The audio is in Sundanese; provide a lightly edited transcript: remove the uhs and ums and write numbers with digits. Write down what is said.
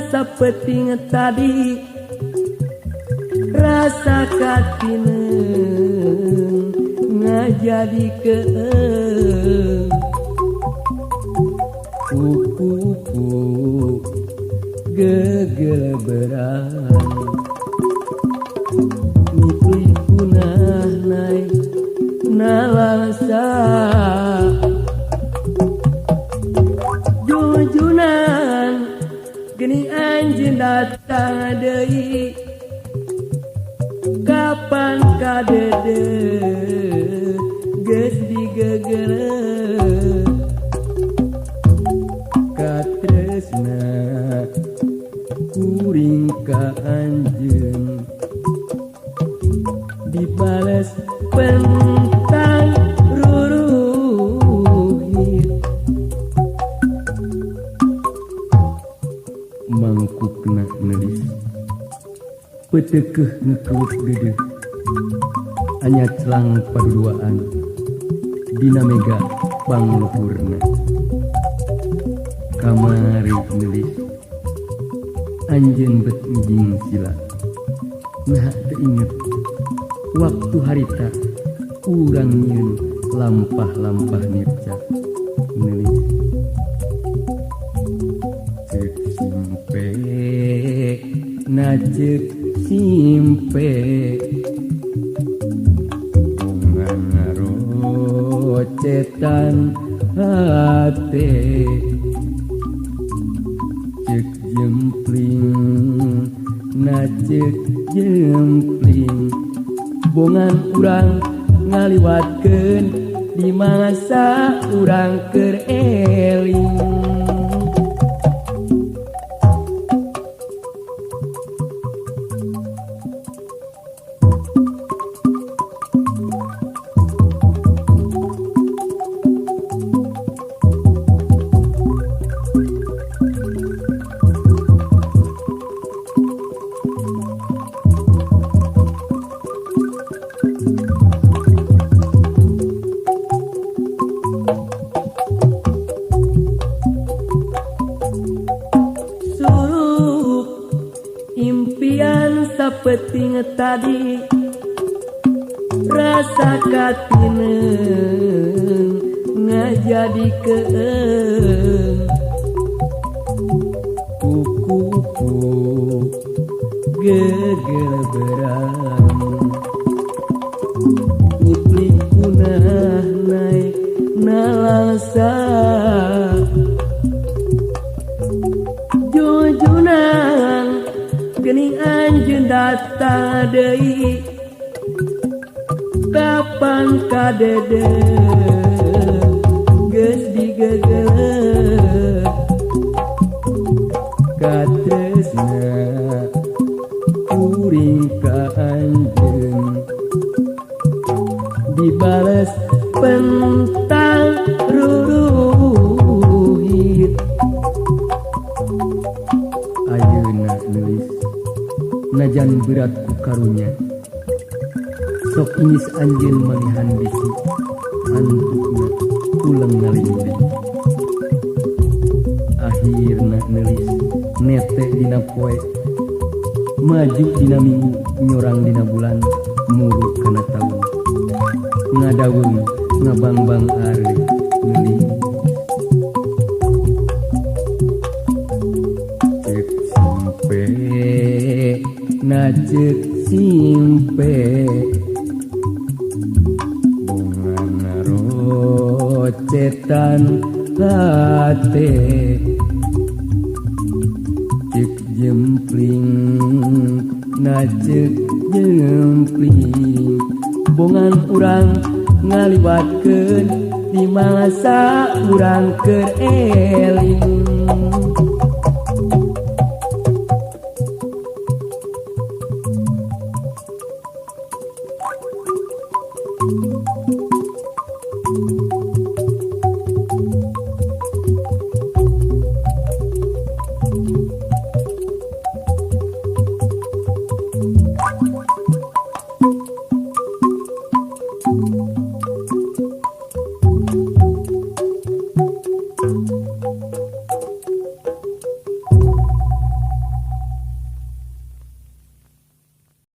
Sapeting tadi rasa katineng ngajadikeun kuku gegeleberan ngupli punah naik nalasa jujunan geni anjeun datang deui kapan kadede geus digegeleun katresna kuring ka anjeun dibales pentang ruruhit mangkukna nelis petekeuh ngeukeus deudeuh anya celang paduduaan dina mega pangluhurna kamari nelis anjeun bet njing sila nah teu inget waktu harita urang nyieun lampah-lampah nirca nelis ceuk simpe na ceuk simpe bunga ngarocetan hate ceuk jempling na ceuk jempling bongan urang ngaliwatkeun di masa urang keur eling sapeting tadi rasa katineng ngajadikeun kuku gegeleberan ngupli punah naik nalasa jujunan geuning anjeun datang deui kapan kadede geus digegeleun katresna kuring ka anjeun dibales pentang ruruhit ayeuna nulis najan berat ku karunya sok inis anjeun malihan bisi antukna ulang ngalinding akhirna nulis nete dina poe maju dina minggu nyorang dina bulan muruk kana taun ngadaweung ngabangbang are nulis na ceuk simpe bunga ngarocetan hate ceuk jempling na ceuk jempling bongan urang ngaliwatkeun di masa urang keur eling